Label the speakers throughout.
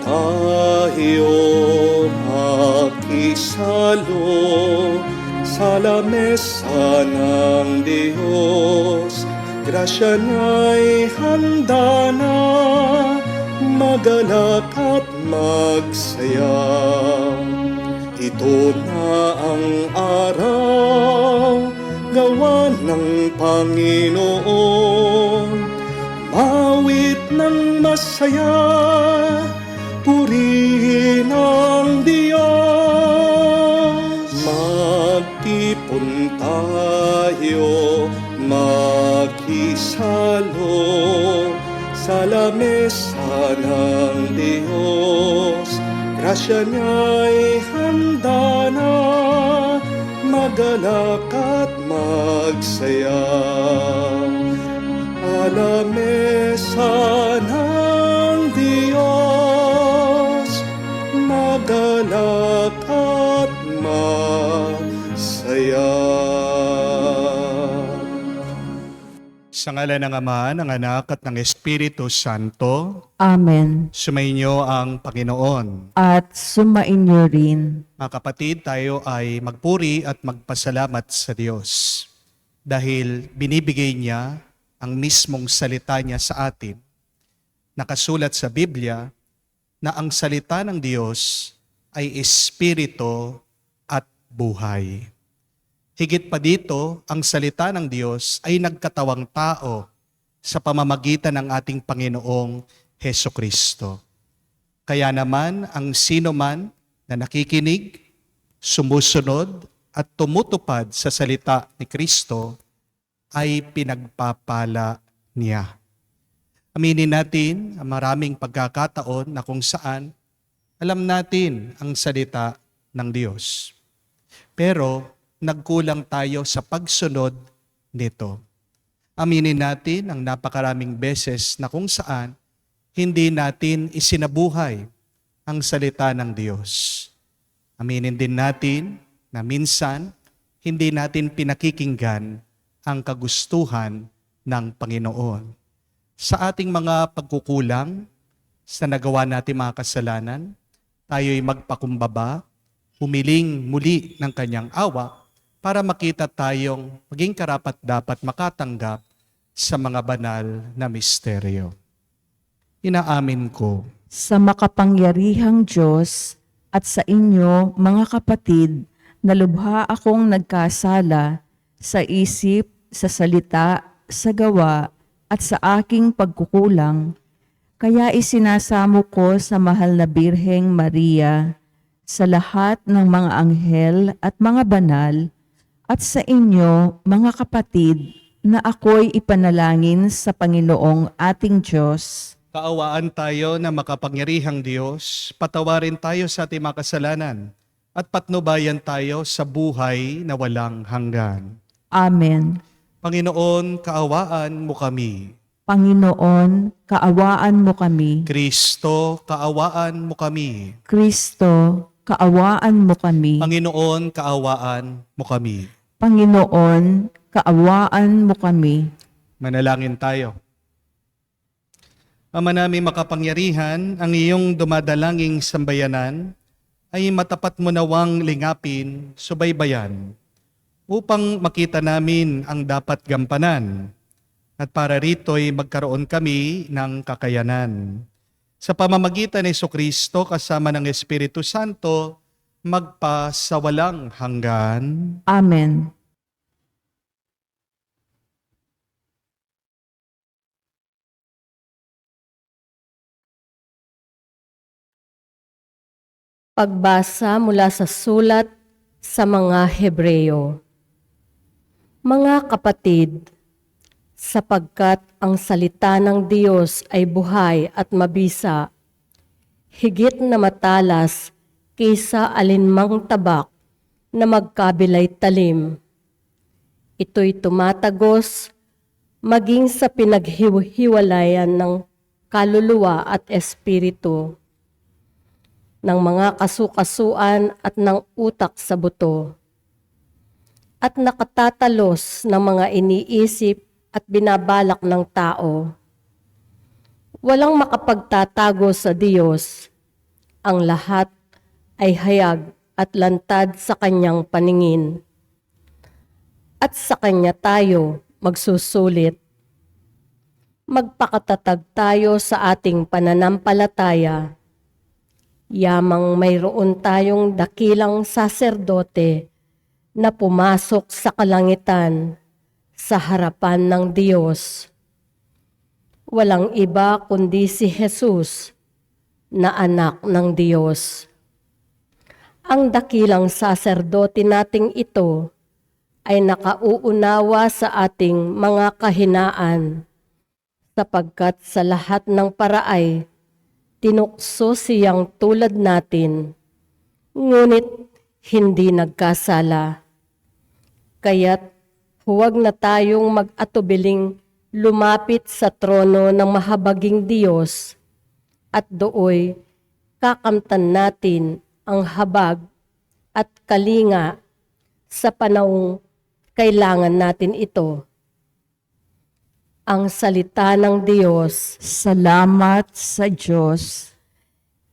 Speaker 1: tayo makisalo sa lamesa ng Diyos. Grasya niya'y handa na, magalak at magsaya. Ito na ang araw, gawa ng Panginoon. Mawit ng masaya, purihin ang Diyos. Magtipon tayo, makisalo sa lamesa ng Diyos. Grasya niya'y handa na, magalak at magsaya. Lamesa ng Diyos, magalak at masaya.
Speaker 2: Sa ngalan ng Ama, ng Anak at ng Espiritu Santo,
Speaker 3: Amen.
Speaker 2: sumainyo ang Panginoon.
Speaker 3: At sumainyo rin.
Speaker 2: Mga kapatid, tayo ay magpuri at magpasalamat sa Diyos dahil binibigay niya ang mismong salita niya sa atin. Nakasulat sa Biblia na ang salita ng Diyos ay espiritu at buhay. Higit pa dito, ang salita ng Diyos ay nagkatawang tao sa pamamagitan ng ating Panginoong Hesukristo. Kaya naman, ang sino man na nakikinig, sumusunod at tumutupad sa salita ni Kristo ay pinagpapala niya. Aminin natin ang maraming pagkakataon na kung saan alam natin ang salita ng Diyos. Pero nagkulang tayo sa pagsunod nito. Aminin natin ang napakaraming beses na kung saan hindi natin isinabuhay ang salita ng Diyos. Aminin din natin na minsan hindi natin pinakikinggan ang kagustuhan ng Panginoon. Sa ating mga pagkukulang, sa nagawa natin mga kasalanan, tayo'y magpakumbaba, humiling muli ng kanyang awa para makita tayong maging karapat-dapat makatanggap sa mga banal na misteryo. Inaamin ko
Speaker 3: Sa makapangyarihang Diyos at sa inyo, mga kapatid, na lubha akong nagkasala sa isip, sa salita, sa gawa, at sa aking pagkukulang. Kaya isinasamo ko sa mahal na Birheng Maria, sa lahat ng mga anghel at mga banal, at sa inyo, mga kapatid, na ako'y ipanalangin sa Panginoong ating Diyos.
Speaker 2: kaawaan tayo na makapangyarihang Diyos, patawarin tayo sa ating mga kasalanan, at patnubayan tayo sa buhay na walang hanggan.
Speaker 3: Amen.
Speaker 2: Panginoon, kaawaan mo kami.
Speaker 3: Panginoon, kaawaan mo kami.
Speaker 2: Kristo, kaawaan mo kami.
Speaker 3: Kristo, kaawaan mo kami.
Speaker 2: Panginoon, kaawaan mo kami.
Speaker 3: Panginoon, kaawaan mo kami.
Speaker 2: Manalangin tayo. Ama namin makapangyarihan, ang iyong dumadalanging sambayanan ay matapat mo nawang lingapin, subaybayan, upang makita namin ang dapat gampanan at para rito'y magkaroon kami ng kakayanan. Sa pamamagitan ni Jesucristo kasama ng Espiritu Santo, magpasawalang hanggan.
Speaker 3: Amen.
Speaker 4: Pagbasa mula sa sulat sa mga Hebreyo. Mga kapatid, sapagkat ang salita ng Diyos ay buhay at mabisa, higit na matalas kaysa alinmang tabak na magkabilay talim. Ito'y tumatagos maging sa pinaghiwalayan ng kaluluwa at espiritu, ng mga kasukasuan at ng utak sa buto, at nakatatalos ng mga iniisip at binabalak ng tao. Walang makapagtatago sa Diyos ang lahat ay hayag at lantad sa kanyang paningin. At sa kanya tayo magsusulit. Magpakatatag tayo sa ating pananampalataya. Yamang mayroon tayong dakilang saserdote na pumasok sa kalangitan sa harapan ng Diyos. Walang iba kundi si Jesus na anak ng Diyos. Ang dakilang saserdote nating ito ay nakauunawa sa ating mga kahinaan, sapagkat sa lahat ng paraay, tinukso siyang tulad natin, ngunit hindi nagkasala. Kaya't huwag na tayong mag-atubiling lumapit sa trono ng mahabaging Diyos at dooy kakamtan natin ang habag at kalinga sa panahong kailangan natin ito. Ang salita ng Diyos.
Speaker 3: Salamat sa Diyos.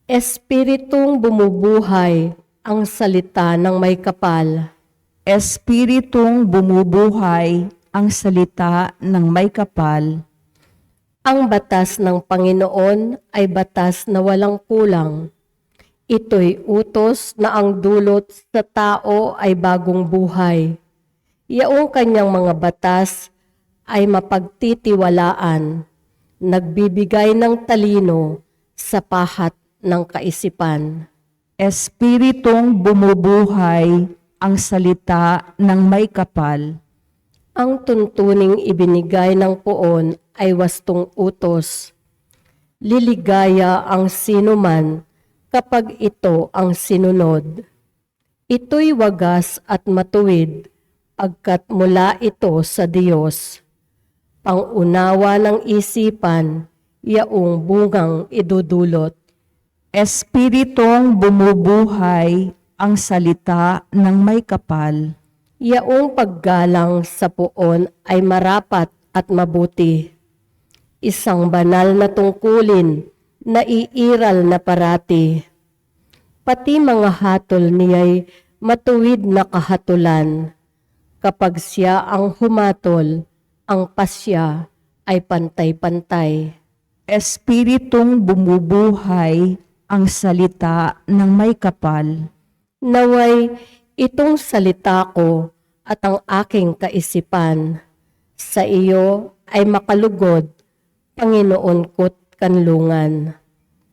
Speaker 4: Espiritong bumubuhay ang salita ng may kapal.
Speaker 3: Espiritong bumubuhay ang salita ng may kapal.
Speaker 4: Ang batas ng Panginoon ay batas na walang kulang. Ito'y utos na ang dulot sa tao ay bagong buhay. Yaong kanyang mga batas ay mapagtitiwalaan, nagbibigay ng talino sa pahat ng kaisipan.
Speaker 3: Espiritong bumubuhay ang salita ng may kapal.
Speaker 4: Ang tuntuning ibinigay ng poon ay wastong utos. Liligaya ang sinuman kapag ito ang sinunod. Ito'y wagas at matuwid, pagkat mula ito sa Diyos. Pangunawa ng isipan, yaong bungang idudulot.
Speaker 3: Espiritong bumubuhay ang salita ng may kapal.
Speaker 4: Yaong paggalang sa poon ay marapat at mabuti. Isang banal na tungkulin na iiral na parati. Pati mga hatol niya'y matuwid na kahatulan. Kapag siya ang humatol, ang pasya ay pantay-pantay.
Speaker 3: Espiritong bumubuhay ang salita ng may kapal.
Speaker 4: Naway itong salita ko at ang aking kaisipan sa iyo ay makalugod, Panginoon ko't kanlungan.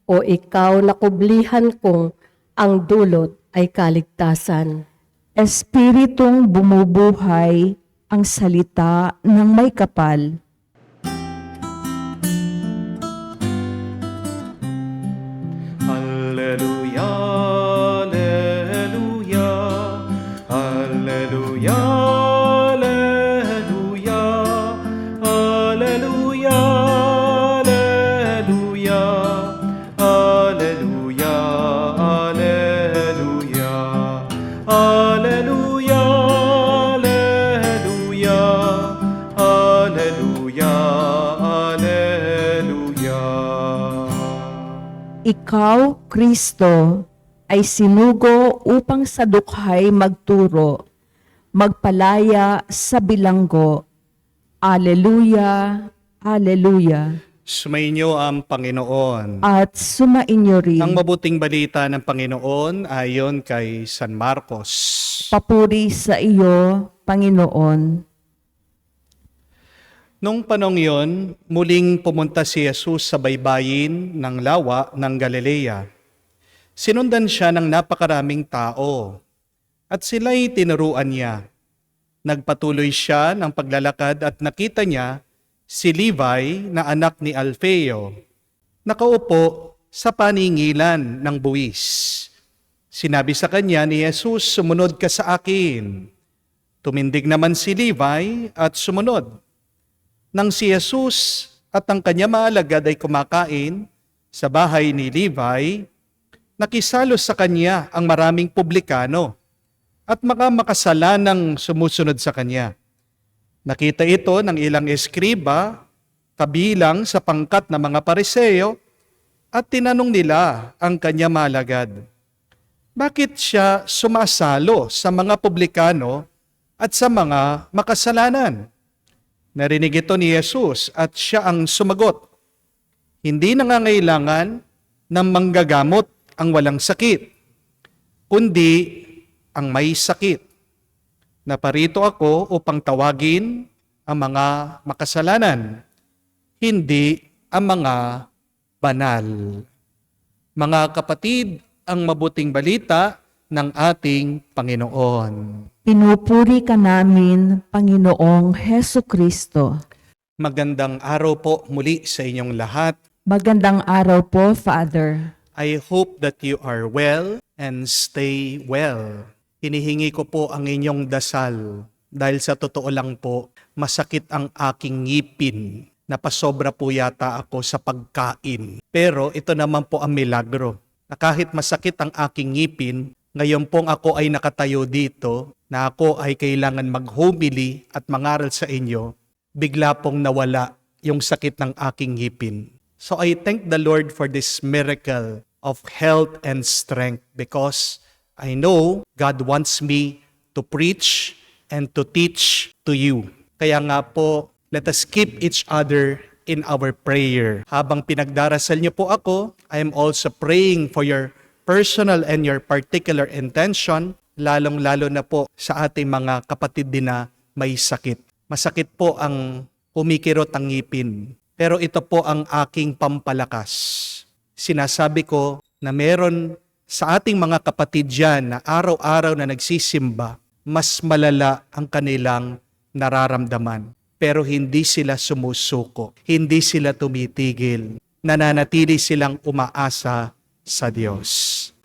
Speaker 4: O ikaw na kublihan kong ang dulot ay kaligtasan.
Speaker 3: Espiritong bumubuhay ang salita ng may kapal.
Speaker 1: Alleluia, alleluia, alleluia, alleluia, alleluia, alleluia, alleluia, alleluia, alleluia, alleluia, alleluia, alleluia.
Speaker 3: Ikaw, Kristo, ay sinugo upang sa dukhay magturo, magpalaya sa bilanggo. Alleluia, Alleluia.
Speaker 2: Sumainyo ang Panginoon.
Speaker 3: At sumainyo rin.
Speaker 2: Ang mabuting balita ng Panginoon ayon kay San Marcos.
Speaker 3: Papuri sa iyo, Panginoon.
Speaker 2: Nung panong yon, muling pumunta si Jesus sa baybayin ng lawa ng Galilea. Sinundan siya ng napakaraming tao, at sila'y tinuruan niya. Nagpatuloy siya ng paglalakad at nakita niya si Levi na anak ni Alfeo, nakaupo sa paningilan ng buwis. Sinabi sa kanya ni Jesus, "Sumunod ka sa akin." Tumindig naman si Levi at sumunod. Nang si Jesus at ang kanya maalagad ay kumakain sa bahay ni Levi, nakisalos sa kanya ang maraming publikano at mga makasalanang sumusunod sa kanya. Nakita ito ng ilang eskriba, kabilang sa pangkat ng mga Pariseo, At tinanong nila ang kanya malagad, bakit siya sumasalo sa mga publikano at sa mga makasalanan? Narinig ito ni Jesus at siya ang sumagot, hindi nangangailangan ng manggagamot ang walang sakit, kundi ang may sakit. Naparito ako upang tawagin ang mga makasalanan, hindi ang mga banal. Mga kapatid, ang mabuting balita ng ating Panginoon.
Speaker 3: Pinupuri ka namin, Panginoong Heso Kristo.
Speaker 2: Magandang araw po muli sa inyong lahat.
Speaker 3: Magandang araw po, Father.
Speaker 2: I hope that you are well and stay well. Hinihingi ko po ang inyong dasal dahil sa totoo lang po, masakit ang aking ngipin. Napasobra po yata ako sa pagkain. Pero ito naman po ang milagro. Na kahit masakit ang aking ngipin, ngayon pong ako ay nakatayo dito, na ako ay kailangan mag-homily at mangaral sa inyo, bigla pong nawala yung sakit ng aking ngipin. So I thank the Lord for this miracle of health and strength because I know God wants me to preach and to teach to you. Kaya nga po, let us keep each other in our prayer. Habang pinagdarasal niyo po ako, I am also praying for your personal and your particular intention, lalong-lalo na po sa ating mga kapatid din na may sakit. Masakit po ang kumikirot ang ngipin, pero ito po ang aking pampalakas. Sinasabi ko na meron sa ating mga kapatid dyan na araw-araw na nagsisimba, mas malala ang kanilang nararamdaman. Pero hindi sila sumusuko, hindi sila tumitigil, nananatili silang umaasa sa Diyos.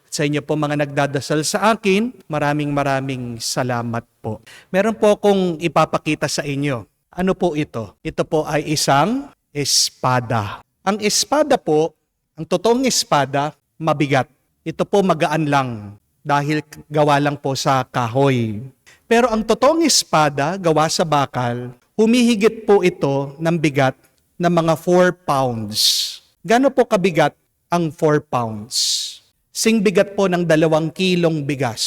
Speaker 2: Sa inyo po mga nagdadasal sa akin, maraming salamat po. Meron po akong ipapakita sa inyo. Ano po ito? Ito po ay isang espada. Ang espada po, ang totoong espada, mabigat. Ito po magaan lang dahil gawa lang po sa kahoy. Pero ang totoong espada, gawa sa bakal, humihigit po ito ng bigat ng mga 4 pounds. Gaano po kabigat ang 4 pounds? Sing bigat po ng 2 kilong bigas.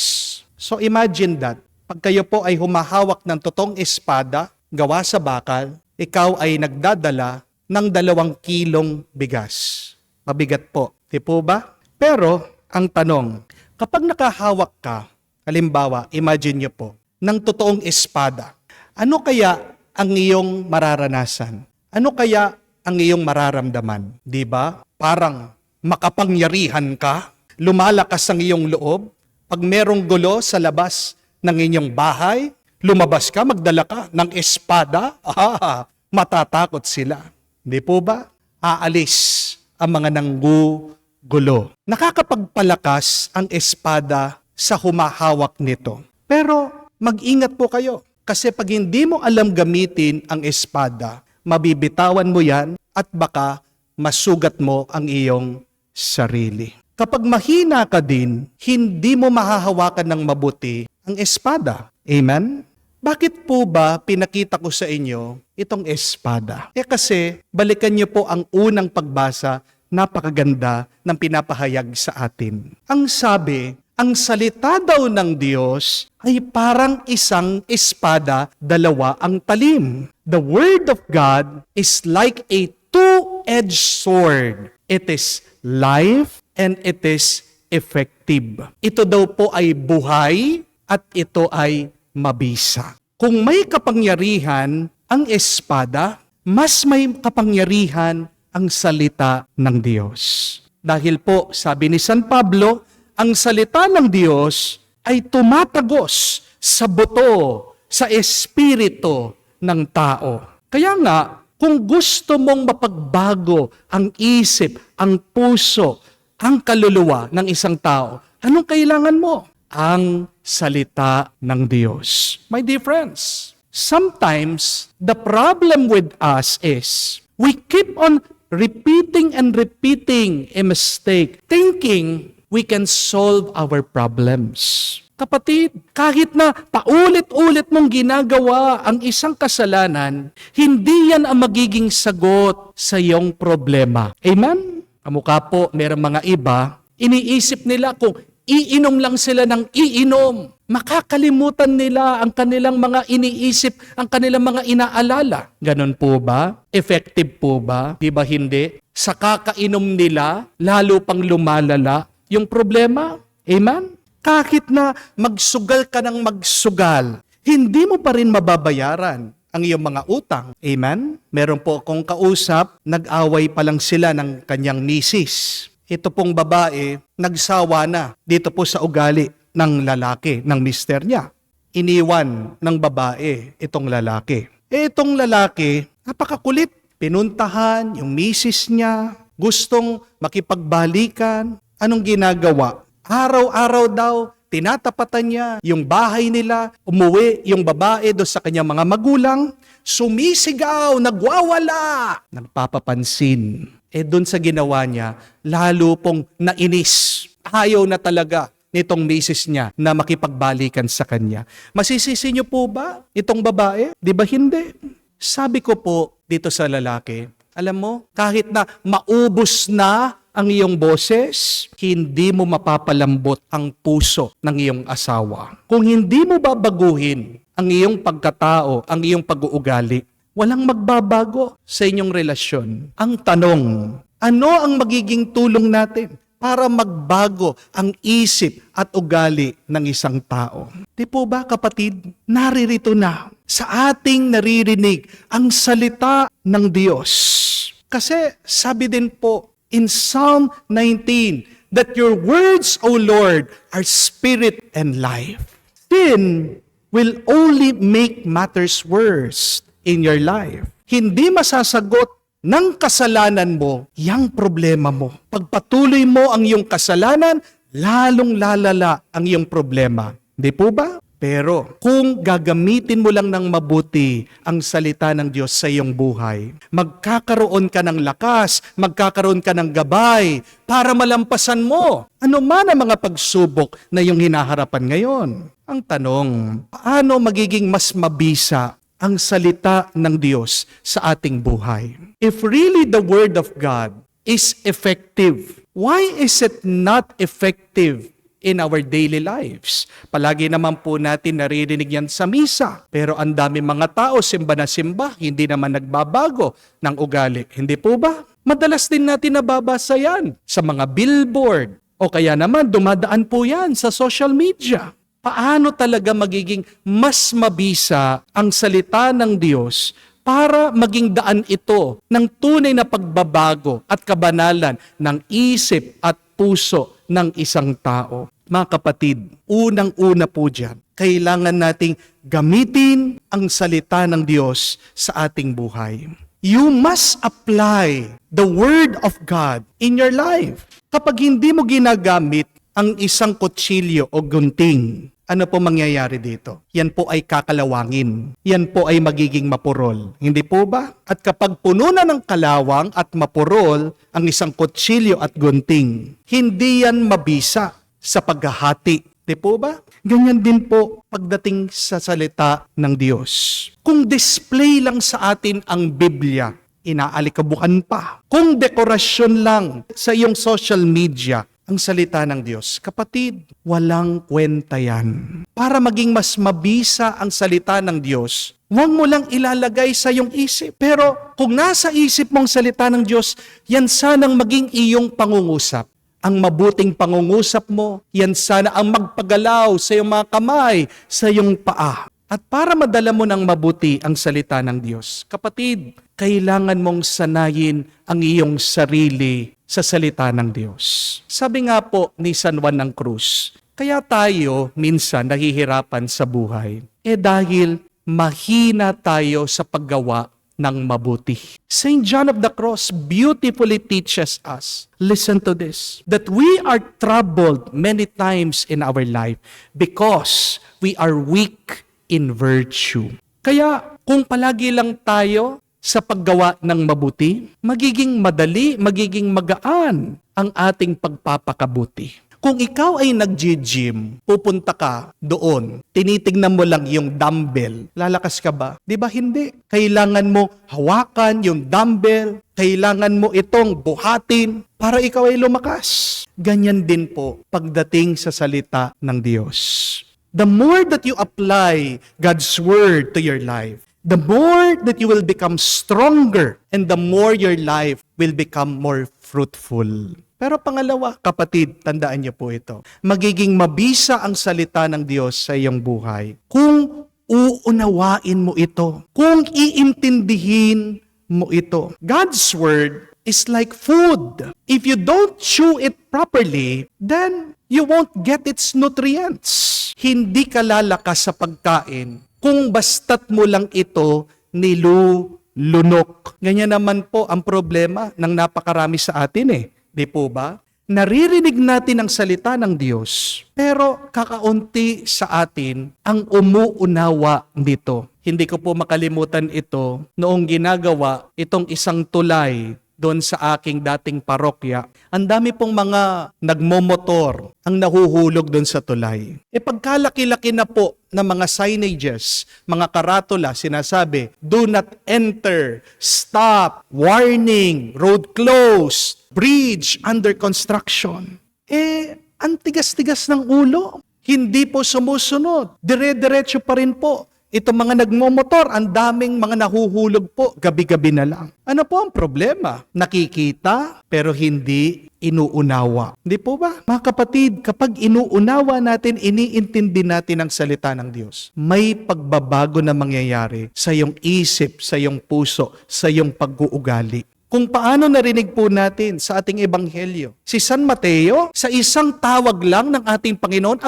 Speaker 2: So imagine that, pag kayo po ay humahawak ng totoong espada, gawa sa bakal, ikaw ay nagdadala ng 2 kilong bigas. Mabigat po, di po ba? Pero ang tanong, kapag nakahawak ka, halimbawa, imagine nyo po, ng totoong espada, ano kaya ang iyong mararanasan? Ano kaya ang iyong mararamdaman? Di ba? Parang makapangyarihan ka, lumalakas ang iyong loob. Pag merong gulo sa labas ng inyong bahay, lumabas ka, magdala ka ng espada, matatakot sila. Di po ba? Aalis ang mga nanggugulo. Nakakapagpalakas ang espada sa humahawak nito. Pero mag-ingat po kayo. Kasi pag hindi mo alam gamitin ang espada, mabibitawan mo yan at baka masugat mo ang iyong sarili. Kapag mahina ka din, hindi mo mahahawakan ng mabuti ang espada. Amen? Bakit po ba pinakita ko sa inyo itong espada? Kasi balikan niyo po ang unang pagbasa, napakaganda ng pinapahayag sa atin. Ang sabi, ang salita daw ng Diyos ay parang isang espada, 2 ang talim. The Word of God is like a two-edged sword. It is life and it is effective. Ito daw po ay buhay at ito ay mabisa. Kung may kapangyarihan ang espada, mas may kapangyarihan ang salita ng Diyos. Dahil po, sabi ni San Pablo, ang salita ng Diyos ay tumatagos sa buto, sa espiritu ng tao. Kaya nga, kung gusto mong mapagbago ang isip, ang puso, ang kaluluwa ng isang tao, anong kailangan mo? Ang salita ng Diyos. My dear friends, sometimes the problem with us is we keep on repeating and repeating a mistake, thinking we can solve our problems. Kapatid, kahit na paulit-ulit mong ginagawa ang isang kasalanan, hindi yan ang magiging sagot sa iyong problema. Amen? Kamukha po, merong mga iba, iniisip nila kung iinom lang sila ng iinom. Makakalimutan nila ang kanilang mga iniisip, ang kanilang mga inaalala. Ganon po ba? Effective po ba? Di ba hindi? Sa kakainom nila, lalo pang lumalala yung problema. Amen? Kahit na magsugal ka ng magsugal, hindi mo pa rin mababayaran ang iyong mga utang. Amen? Meron po akong kausap, nag-away pa lang sila ng kanyang misis. Ito pong babae, nagsawa na dito po sa ugali ng lalaki, ng mister niya. Iniwan ng babae itong lalaki. Itong lalaki, napakakulit. Pinuntahan yung misis niya, gustong makipagbalikan. Anong ginagawa? Araw-araw daw, tinatapatan niya yung bahay nila, umuwi yung babae doon sa kanyang mga magulang, sumisigaw, nagwawala, nagpapapansin. Doon sa ginawa niya, lalo pong nainis. Ayaw na talaga nitong misis niya na makipagbalikan sa kanya. Masisisi niyo po ba itong babae? Di ba hindi? Sabi ko po dito sa lalaki, alam mo, kahit na maubos na ang iyong boses, hindi mo mapapalambot ang puso ng iyong asawa. Kung hindi mo babaguhin ang iyong pagkatao, ang iyong pag-uugali, walang magbabago sa inyong relasyon. Ang tanong, ano ang magiging tulong natin para magbago ang isip at ugali ng isang tao? Di po ba, kapatid, naririto na sa ating naririnig ang salita ng Diyos. Kasi sabi din po, in Psalm 19, that your words, O Lord, are spirit and life. Sin will only make matters worse in your life. Hindi masasagot ng kasalanan mo yang problema mo. Pagpatuloy mo ang iyong kasalanan, lalong lalala ang iyong problema. Di po ba? Pero kung gagamitin mo lang ng mabuti ang salita ng Diyos sa iyong buhay, magkakaroon ka ng lakas, magkakaroon ka ng gabay para malampasan mo ano man ang mga pagsubok na iyong hinaharapan ngayon. Ang tanong, paano magiging mas mabisa ang salita ng Diyos sa ating buhay? If really the Word of God is effective, why is it not effective in our daily lives? Palagi naman po natin naririnig yan sa misa. Pero ang dami mga tao, simba na simba, hindi naman nagbabago ng ugali. Hindi po ba? Madalas din natin nababasa yan sa mga billboard. O kaya naman, dumadaan po yan sa social media. Paano talaga magiging mas mabisa ang salita ng Diyos para maging daan ito ng tunay na pagbabago at kabanalan ng isip at puso ng isang tao? Mga kapatid, unang-una po dyan, kailangan nating gamitin ang salita ng Diyos sa ating buhay. You must apply the Word of God in your life. Kapag hindi mo ginagamit ang isang kutsilyo o gunting, ano po mangyayari dito? Yan po ay kakalawangin. Yan po ay magiging mapurol. Hindi po ba? At kapag puno na ng kalawang at mapurol ang isang kutsilyo at gunting, hindi yan mabisa sa paghahati. Di po ba? Ganyan din po pagdating sa salita ng Diyos. Kung display lang sa atin ang Biblia, inaalikabukan pa. Kung dekorasyon lang sa iyong social media, ang salita ng Diyos, kapatid, walang kwenta yan. Para maging mas mabisa ang salita ng Diyos, huwag mo lang ilalagay sa iyong isip. Pero kung nasa isip mong salita ng Diyos, yan sanang maging iyong pangungusap. Ang mabuting pangungusap mo, yan sana ang magpagalaw sa iyong mga kamay, sa iyong paa. At para madala mo ng mabuti ang salita ng Diyos, kapatid, kailangan mong sanayin ang iyong sarili sa salita ng Diyos. Sabi nga po ni San Juan ng Cruz, kaya tayo minsan nahihirapan sa buhay, dahil mahina tayo sa paggawa ng mabuti. St. John of the Cross beautifully teaches us, listen to this, that we are troubled many times in our life because we are weak in virtue. Kaya kung palagi lang tayo sa paggawa ng mabuti, magiging madali, magiging magaan ang ating pagpapakabuti. Kung ikaw ay nag-gym, pupunta ka doon, tinitignan mo lang yung dumbbell, lalakas ka ba? Di ba hindi? Kailangan mo hawakan yung dumbbell, kailangan mo itong buhatin para ikaw ay lumakas. Ganyan din po pagdating sa salita ng Diyos. The more that you apply God's Word to your life, the more that you will become stronger and the more your life will become more fruitful. Pero pangalawa, kapatid, tandaan niyo po ito. Magiging mabisa ang salita ng Diyos sa iyong buhay kung uunawain mo ito, kung iintindihin mo ito. God's Word is like food. If you don't chew it properly, then you won't get its nutrients. Hindi ka lalakas sa pagkain kung basta't mo lang ito nilulunok. Ganyan naman po ang problema ng napakarami sa atin Di po ba? Naririnig natin ang salita ng Diyos, pero kakaunti sa atin ang umuunawa nito. Hindi ko po makalimutan ito noong ginagawa itong isang tulay doon sa aking dating parokya. Ang dami pong mga nagmomotor ang nahuhulog doon sa tulay. Pagkalaki-laki na po ng mga signages, mga karatula, sinasabi, do not enter, stop, warning, road closed, bridge under construction. Ang tigas-tigas ng ulo. Hindi po sumusunod. Dire-diretso pa rin po. Itong mga nagmomotor, ang daming mga nahuhulog po, gabi-gabi na lang. Ano po ang problema? Nakikita, pero hindi inuunawa. Hindi po ba? Mga kapatid, kapag inuunawa natin, iniintindi natin ang salita ng Diyos, may pagbabago na mangyayari sa iyong isip, sa iyong puso, sa iyong pag-uugali. Kung paano narinig po natin sa ating ebanghelyo. Si San Mateo, sa isang tawag lang ng ating Panginoon,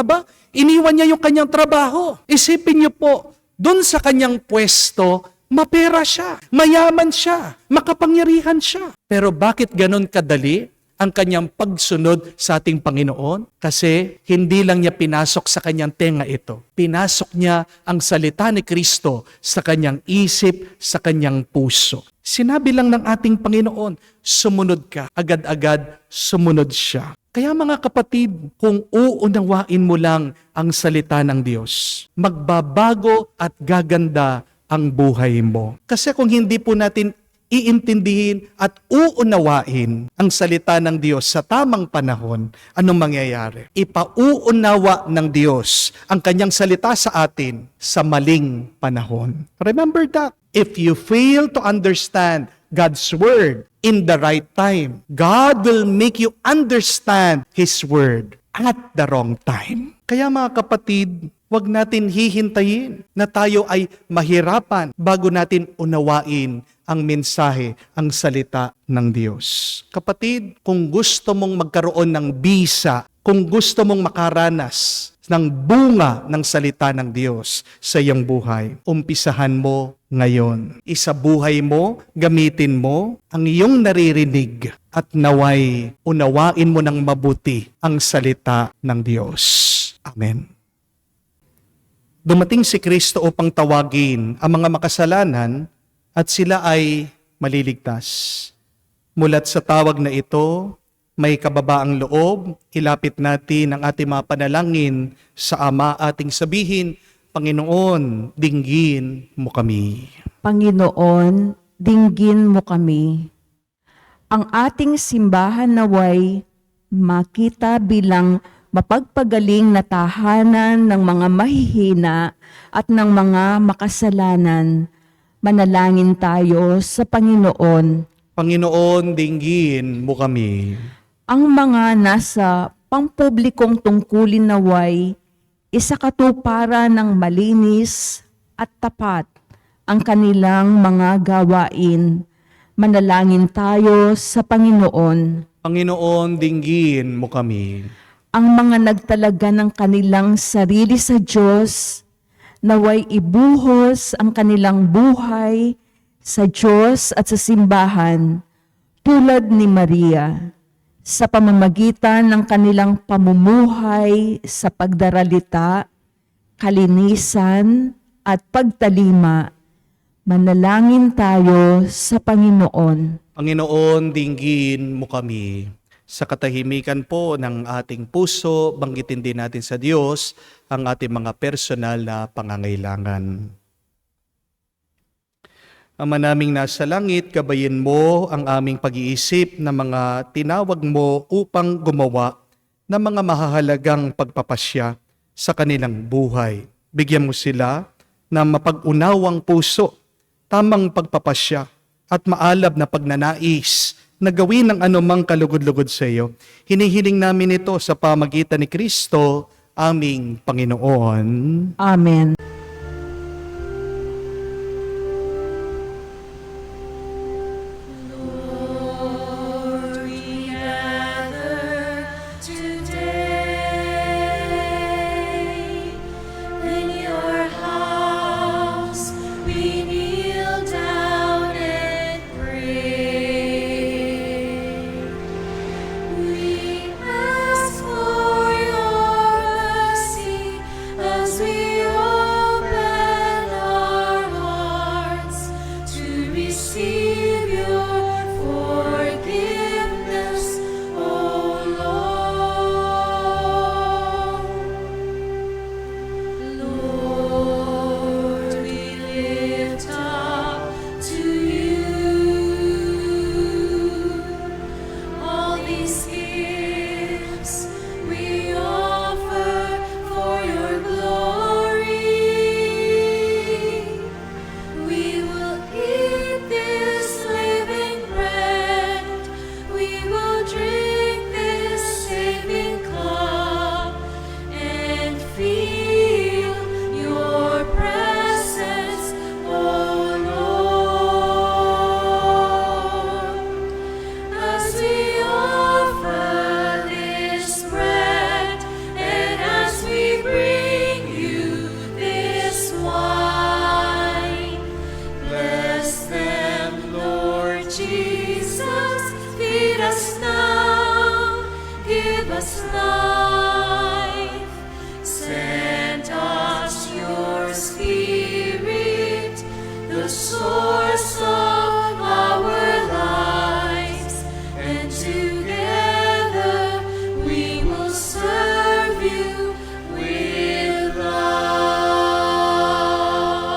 Speaker 2: iniwan niya yung kanyang trabaho. Isipin niyo po, doon sa kanyang pwesto, mapera siya, mayaman siya, makapangyarihan siya. Pero bakit ganon kadali ang kanyang pagsunod sa ating Panginoon? Kasi hindi lang niya pinasok sa kanyang tenga ito. Pinasok niya ang salita ni Kristo sa kanyang isip, sa kanyang puso. Sinabi lang ng ating Panginoon, sumunod ka. Agad-agad sumunod siya. Kaya mga kapatid, kung uunawain mo lang ang salita ng Diyos, magbabago at gaganda ang buhay mo. Kasi kung hindi po natin iintindihin at uunawain ang salita ng Diyos sa tamang panahon, anong mangyayari? Ipauunawa ng Diyos ang kanyang salita sa atin sa maling panahon. Remember that. If you fail to understand God's Word in the right time, God will make you understand His Word at the wrong time. Kaya mga kapatid, huwag natin hihintayin na tayo ay mahirapan bago natin unawain ang mensahe, ang salita ng Diyos. Kapatid, kung gusto mong magkaroon ng bisa, kung gusto mong makaranas ng bunga ng salita ng Diyos sa iyong buhay, umpisahan mo ngayon. Isabuhay mo, gamitin mo ang iyong naririnig at naway unawain mo ng mabuti ang salita ng Diyos. Amen. Dumating si Kristo upang tawagin ang mga makasalanan at sila ay maliligtas. Mulat sa tawag na ito, may kababaang loob, ilapit natin ang ating mga panalangin sa Ama, ating sabihin, Panginoon, dinggin mo kami.
Speaker 3: Panginoon, dinggin mo kami. Ang ating simbahan naway makita bilang mapagpagaling na tahanan ng mga mahihina at ng mga makasalanan. Manalangin tayo sa Panginoon.
Speaker 2: Panginoon, dinggin mo kami.
Speaker 3: Ang mga nasa pampublikong tungkulin naway isakatuparan ng malinis at tapat ang kanilang mga gawain. Manalangin tayo sa Panginoon.
Speaker 2: Panginoon, dinggin mo kami.
Speaker 3: Ang mga nagtalaga ng kanilang sarili sa Diyos, naway ibuhos ang kanilang buhay sa Diyos at sa simbahan, tulad ni Maria, sa pamamagitan ng kanilang pamumuhay sa pagdaralita, kalinisan at pagtalima. Manalangin tayo sa Panginoon.
Speaker 2: Panginoon, dinggin mo kami. Sa katahimikan po ng ating puso, banggitin din natin sa Diyos ang ating mga personal na pangangailangan. Ama naming nasa langit, gabayin mo ang aming pag-iisip na mga tinawag mo upang gumawa ng mga mahahalagang pagpapasya sa kanilang buhay. Bigyan mo sila ng mapag-unawang puso, tamang pagpapasya at maalab na pagnanais na gawin ng anumang kalugod-lugod sa iyo. Hinihiling namin ito sa pamagitan ni Kristo, aming Panginoon.
Speaker 3: Amen.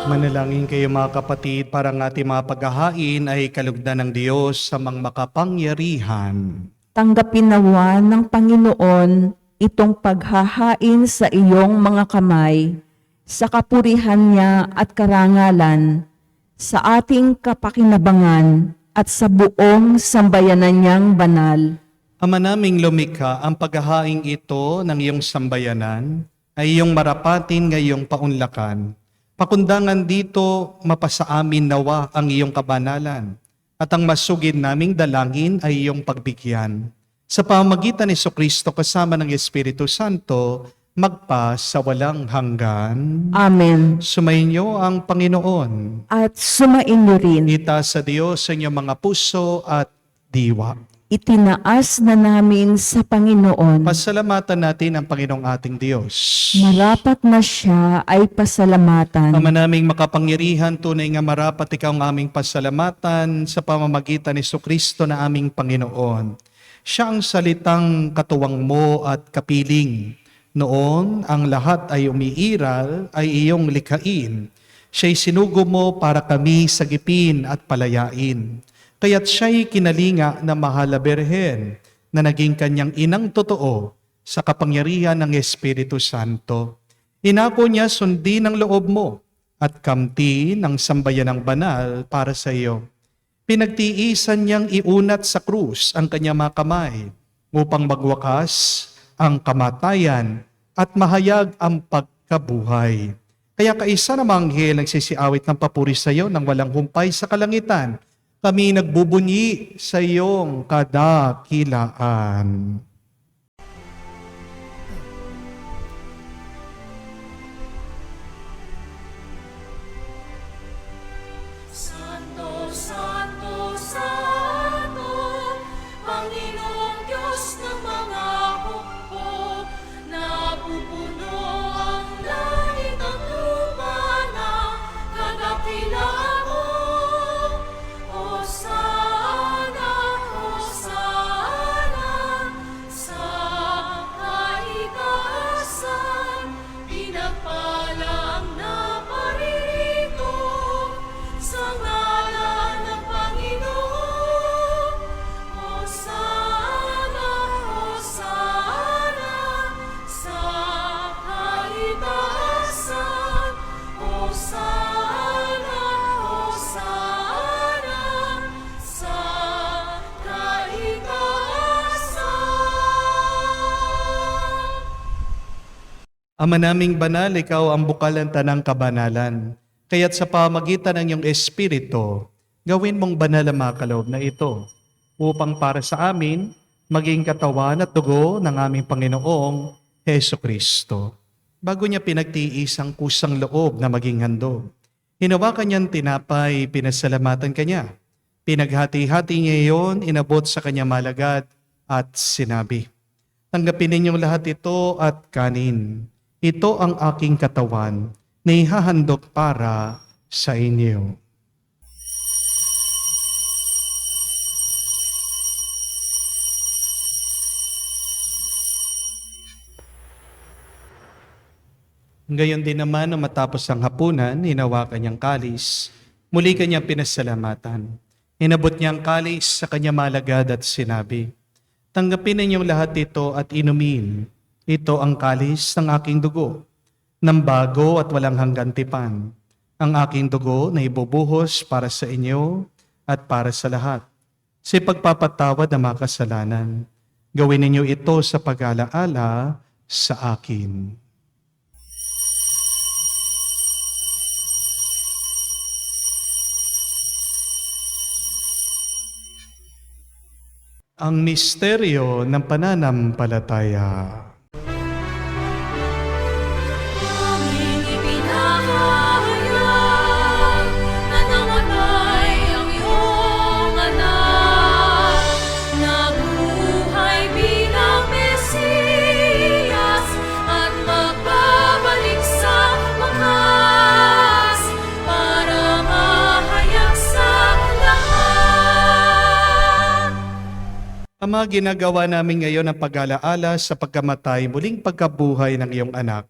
Speaker 2: Manalangin kayo mga kapatid para ang ating mga paghahain ay kalugdan ng Diyos sa mga makapangyarihan.
Speaker 3: Tanggapin nawa ng Panginoon itong paghahain sa iyong mga kamay, sa kapurihan niya at karangalan, sa ating kapakinabangan at sa buong sambayanan niyang banal.
Speaker 2: Ama naming lumikha, ang paghahain ito ng iyong sambayanan ay iyong marapatin ngayong paunlakan. Pakundangan dito, mapasa amin nawa ang iyong kabanalan at ang masugid naming dalangin ay iyong pagbigyan. Sa pamamagitan ni Jesucristo kasama ng Espiritu Santo, magpa sa walang hanggan.
Speaker 3: Amen.
Speaker 2: Sumainyo ang Panginoon.
Speaker 3: At sumainyo rin.
Speaker 2: Itaas sa Diyos sa inyong mga puso at diwa.
Speaker 3: Itinaas na namin sa Panginoon.
Speaker 2: Pasalamatan natin ang Panginoong ating Diyos.
Speaker 3: Marapat na siya ay pasalamatan.
Speaker 2: Ama naming makapangyarihan, tunay nga marapat ikaw ang aming pasalamatan sa pamamagitan ni Jesucristo na aming Panginoon. Siya ang salitang katuwang mo at kapiling. Noon, ang lahat ay umiiral, ay iyong likhain. Siya'y sinugo mo para kami sagipin at palayain. Kaya't siya'y kinalinga na mahal na Birhen na naging kanyang inang totoo sa kapangyarihan ng Espiritu Santo. Inako niya sundin ang loob mo at kamti ng sambayanang banal para sa iyo. Pinagtiisan niyang iunat sa krus ang kanyang mga kamay upang magwakas ang kamatayan at mahayag ang pagkabuhay. Kaya kaisa na manghel nagsisiawit ng papuri sa iyo nang walang humpay sa kalangitan. Kami nagbubunyi sa iyong kadakilaan.
Speaker 5: Santo, Santo, Santo, Panginoong Diyos ng mga hukbo, napupuno ang langit at lupa na kadakilaan mo. Hosana, Hosana,
Speaker 2: Ama naming banal, ikaw ang bukal ng tanang kabanalan. Kaya't sa pamagitan ng iyong Espiritu, gawin mong banal ang mga kaloob na ito, upang para sa amin, maging katawan at dugo ng aming Panginoong Heso Kristo. Bago niya pinagtiis ang kusang loob na maging handog, hinawakan niyang tinapay, pinasalamatan kanya. Pinaghati-hati niya iyon, inabot sa kanya malagad at sinabi, "Tanggapin ninyong lahat ito at kanin. Ito ang aking katawan na ihahandog para sa inyo." Gayon din naman nang matapos ang hapunan, hinawakan niyang kalis. Muli kanyang pinasalamatan. Inabot niya ang kalis sa kanya malagad at sinabi, "Tanggapin ninyong lahat ito at inumin. Ito ang kalis ng aking dugo, ng bago at walang hanggang tipan. Ang aking dugo na ibubuhos para sa inyo at para sa lahat. Sa pagpapatawad ng mga kasalanan, gawin ninyo ito sa pag-alaala sa akin." Ang misteryo ng pananampalataya.
Speaker 5: Aming ipinahayag na namatay ang iyong anak, nabuhay bilang Mesiyas at magbabalik sa wakas para mahayag sa lahat.
Speaker 2: Ama, ginagawa namin ngayon ang pag-alaala sa pagkamatay, muling pagkabuhay ng iyong anak.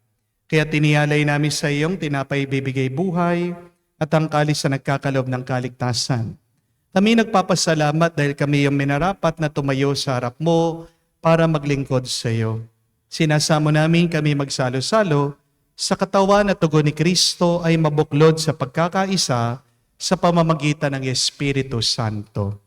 Speaker 2: Kaya tiniyalay namin sa iyong tinapay bibigay buhay at ang kalis na nagkakalob ng kaligtasan. Kami nagpapasalamat dahil kami yung minarapat na tumayo sa harap mo para maglingkod sa iyo. Sinasamo namin kami magsalo-salo sa katawan at tugon ni Kristo ay mabuklod sa pagkakaisa sa pamamagitan ng Espiritu Santo.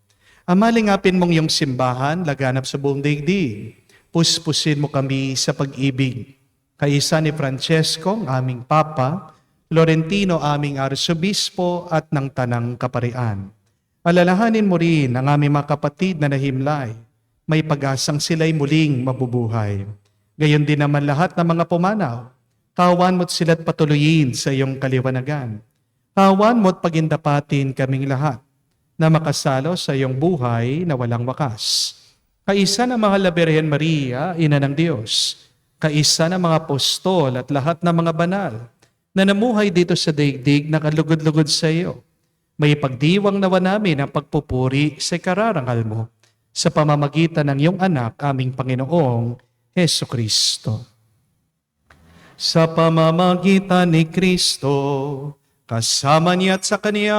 Speaker 2: Ama, lingapin mong iyong simbahan, laganap sa buong daigdig. Puspusin mo kami sa pag-ibig. Kaisa ni Francesco, ang aming Papa, Florentino, aming Arsobispo, at ng Tanang Kaparian. Alalahanin mo rin ang aming mga kapatid na nahimlay. May pag-asang sila'y muling mabubuhay. Gayon din naman lahat ng mga pumanaw. Kawan mo't sila't patuloyin sa iyong kaliwanagan. Kawan mo't pagindapatin kaming lahat na makasalo sa iyong buhay na walang wakas. Kaisa ng mga Birhen Maria, Ina ng Diyos, kaisa ng mga apostol at lahat ng mga banal na namuhay dito sa daigdig na kalugod-lugod sa iyo, may pagdiwang nawa namin ang pagpupuri sa kararangal mo sa pamamagitan ng iyong anak, aming Panginoong Heso Kristo. Sa pamamagitan ni Kristo, kasama niya at sa Kanya,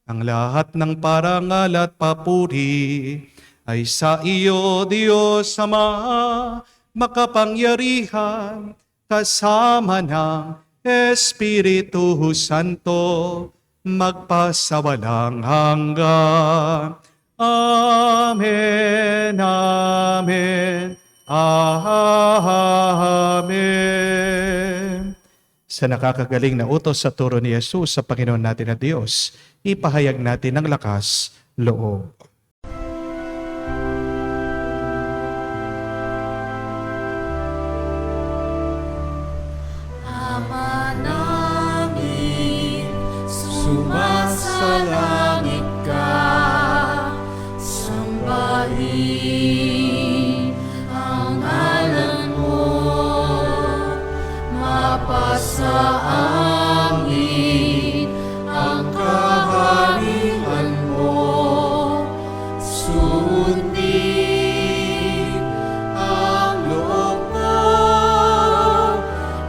Speaker 2: ang lahat ng parangal at papuri ay sa iyo, Diyos Ama, makapangyarihan, kasama ng Espiritu Santo, magpasawalang hanggan. Amen, amen, amen. Sa nakakagaling na utos sa turo ni Jesus sa Panginoon natin na Diyos, ipahayag natin ang lakas loob.
Speaker 5: Ama namin, sumasalangit ka, sambahin ang ngalan mo, mapasa amin ang kaharian mo, sundin ang loob mo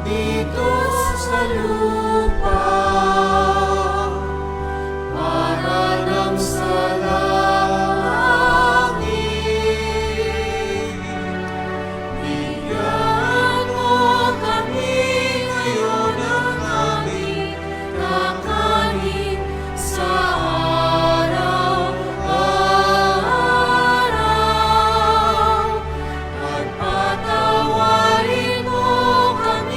Speaker 5: dito sa lupa para nang sa langit. Bigyan mo kami ngayon ng aming kakanin sa araw-araw at patawarin mo kami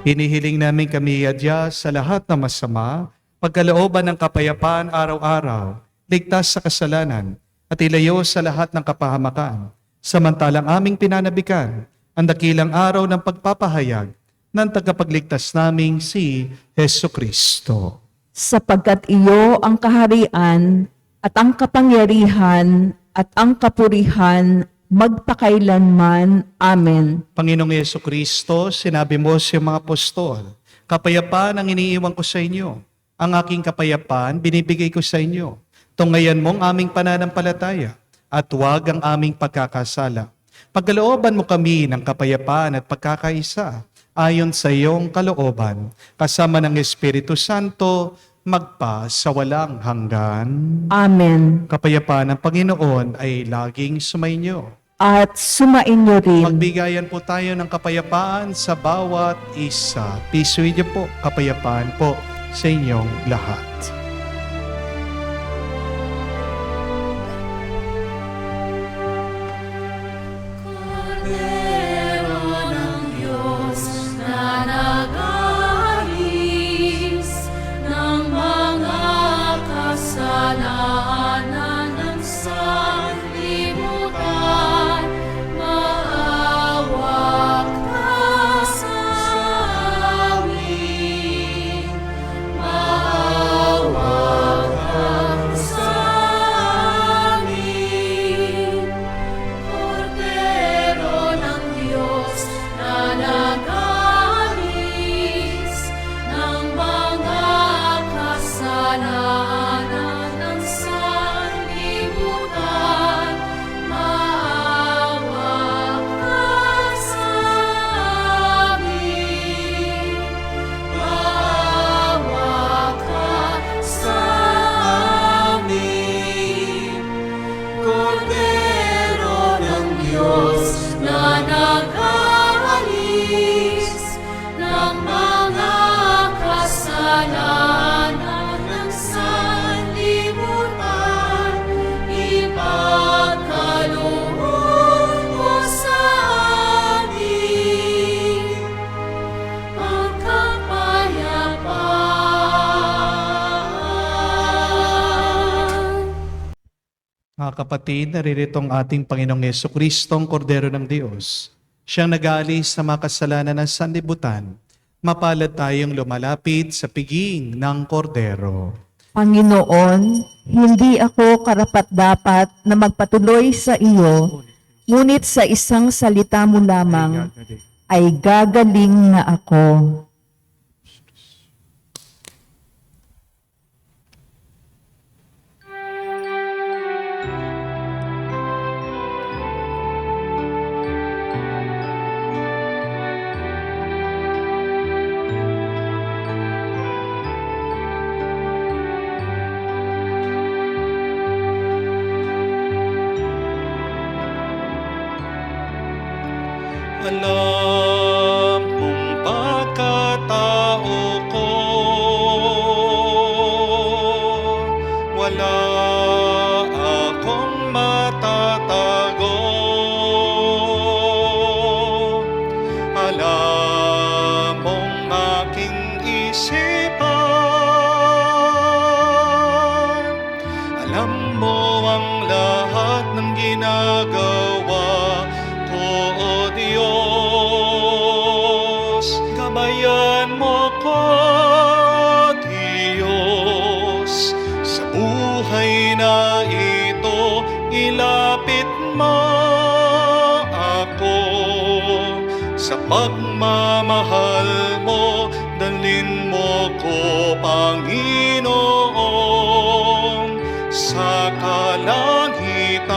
Speaker 2: Hinihiling namin kami adya sa lahat ng masama, pagkalooban ng kapayapaan araw-araw, ligtas sa kasalanan, at ilayo sa lahat ng kapahamakan. Samantalang aming pinanabikan ang dakilang araw ng pagpapahayag ng tagapagligtas naming si Hesu Kristo.
Speaker 3: Sapagkat iyo ang kaharian at ang kapangyarihan at ang kapurihan magpakailanman. Amen.
Speaker 2: Panginoong Yesu Kristo, sinabi mo sa mga apostol, kapayapaan ang iniiwan ko sa inyo. Ang aking kapayapaan binibigay ko sa inyo. Tunghayan mong aming pananampalataya at huwag ang aming pagkakasala. Pagkalooban mo kami ng kapayapaan at pagkakaisa ayon sa iyong kalooban, kasama ng Espiritu Santo, magpa sa walang hanggan.
Speaker 3: Amen.
Speaker 2: Kapayapaan ng Panginoon ay laging sumainyo.
Speaker 3: At sumainyo rin.
Speaker 2: Magbigayan po tayo ng kapayapaan sa bawat isa. Peace with you po, kapayapaan po sa inyong lahat.
Speaker 5: Kordero ng Diyos na nag-aalis ng mga kasalanan ng sanlibutan, maawa ka sa amin. Maawa ka sa amin. Kordero ng Diyos na nag-aalis ng mga kasalanan ng sanlibutan, maawa ka sa amin. Maawa ka sa amin. Kordero ng Diyos na nag-aalis ng mga kasalanan ng sanlibutan, ipagkaloob mo sa amin ang kapayapaan.
Speaker 2: Mga kapatid, naririto ang ating Panginoong Yesu Kristo, ang Kordero ng Diyos. Siyang nag-aalis sa mga kasalanan ng sanlibutan. Mapalad tayong lumalapit sa piging ng Kordero.
Speaker 3: Panginoon, hindi ako karapat-dapat na magpatuloy sa iyo, ngunit sa isang salita mo lamang ay gagaling na ako.
Speaker 2: Alam mong pagkatao ko, wala akong matatago. Alam mong aking isipan, alam mo ang lahat ng ginagawa ko, O Diyos. Gabayan mo ko, Diyos, sa buhay na ito. Ilapit mo ako sa pagmamahal mo. Dalhin mo ko, Panginoon, sa kalangitan.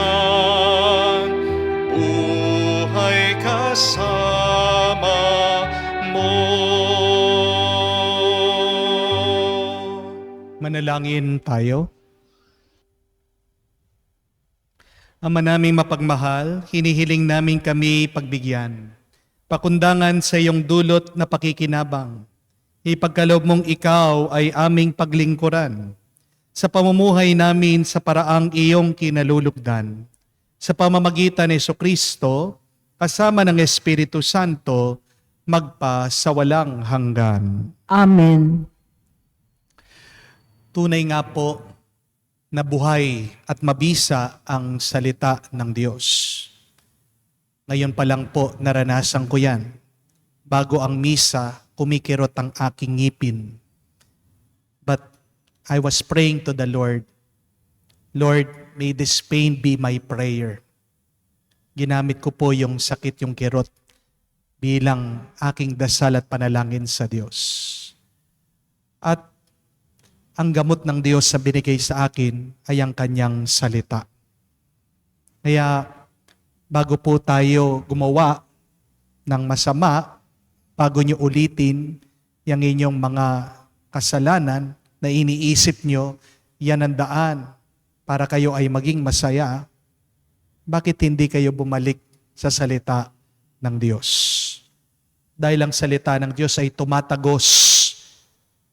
Speaker 2: Buhay kasama mo. Manalangin tayo. Ama naming mapagmahal, hinihiling namin kami pagbigyan. Pakundangan sa iyong dulot na pakikinabang. Ipagkaloob mong ikaw ay aming paglingkuran. Sa pamumuhay namin sa paraang iyong kinalulugdan. Sa pamamagitan ni Jesucristo, kasama ng Espiritu Santo, magpa sa walang hanggan.
Speaker 3: Amen.
Speaker 2: Tunay nga po na buhay at mabisa ang salita ng Diyos. Ngayon pa lang po naranasan ko yan. Bago ang misa, kumikirot ang aking ngipin. But I was praying to the Lord, Lord, may this pain be my prayer. Ginamit ko po yung sakit, yung kirot, bilang aking dasal at panalangin sa Diyos. At ang gamot ng Diyos sa binigay sa akin ay ang kanyang salita. Kaya bago po tayo gumawa ng masama, bago nyo ulitin yung inyong mga kasalanan na iniisip nyo, yan ang daan para kayo ay maging masaya, bakit hindi kayo bumalik sa salita ng Diyos? Dahil ang salita ng Diyos ay tumatagos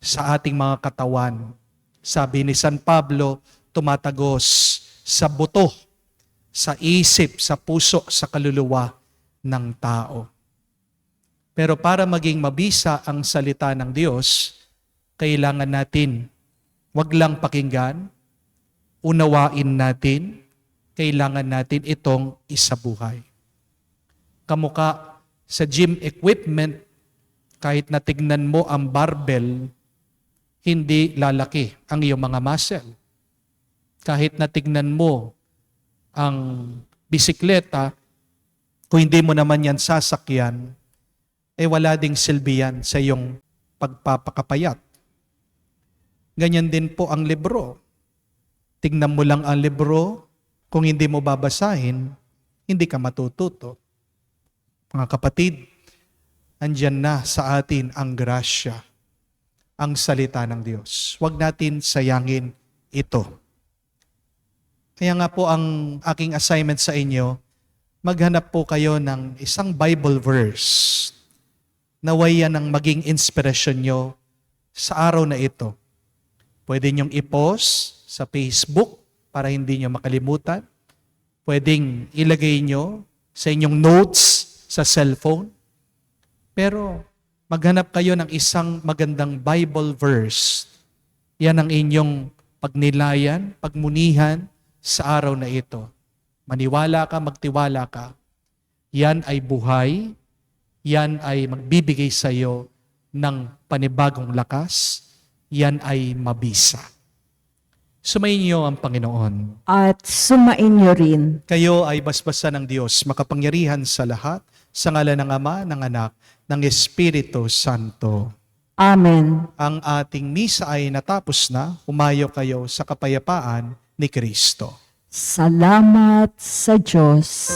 Speaker 2: sa ating mga katawan. Sabi ni San Pablo, tumatagos sa buto, sa isip, sa puso, sa kaluluwa ng tao. Pero para maging mabisa ang salita ng Diyos, kailangan natin wag lang pakinggan, unawain natin, kailangan natin itong isabuhay. Kamuka sa gym equipment, kahit na tignan mo ang barbell, hindi lalaki ang iyong mga muscle. Kahit na tignan mo ang bisikleta, kung hindi mo naman yan sasakyan, wala ding silbi yan sa iyong pagpapakapayat. Ganyan din po ang libro. Tignan mo lang ang libro, kung hindi mo babasahin, hindi ka matututo. Mga kapatid, andyan na sa atin ang grasya, ang salita ng Diyos. Huwag natin sayangin ito. Kaya nga po ang aking assignment sa inyo, maghanap po kayo ng isang Bible verse. Naway yan ang maging inspirasyon nyo sa araw na ito. Pwede nyong i-post sa Facebook para hindi nyo makalimutan. Pwedeng ilagay nyo sa inyong notes sa cellphone. Pero maghanap kayo ng isang magandang Bible verse. Yan ang inyong pagnilayan, pagmunihan sa araw na ito. Maniwala ka, magtiwala ka. Yan ay buhay. Yan ay magbibigay sa iyo ng panibagong lakas. Yan ay mabisa. Sumayin niyo ang Panginoon.
Speaker 3: At sumain niyo rin.
Speaker 2: Kayo ay basbasan ng Diyos, makapangyarihan sa lahat, sa ngalan ng Ama, ng Anak, ng Espiritu Santo.
Speaker 3: Amen.
Speaker 2: Ang ating misa ay natapos na, umayo kayo sa kapayapaan ni Kristo.
Speaker 3: Salamat sa Diyos.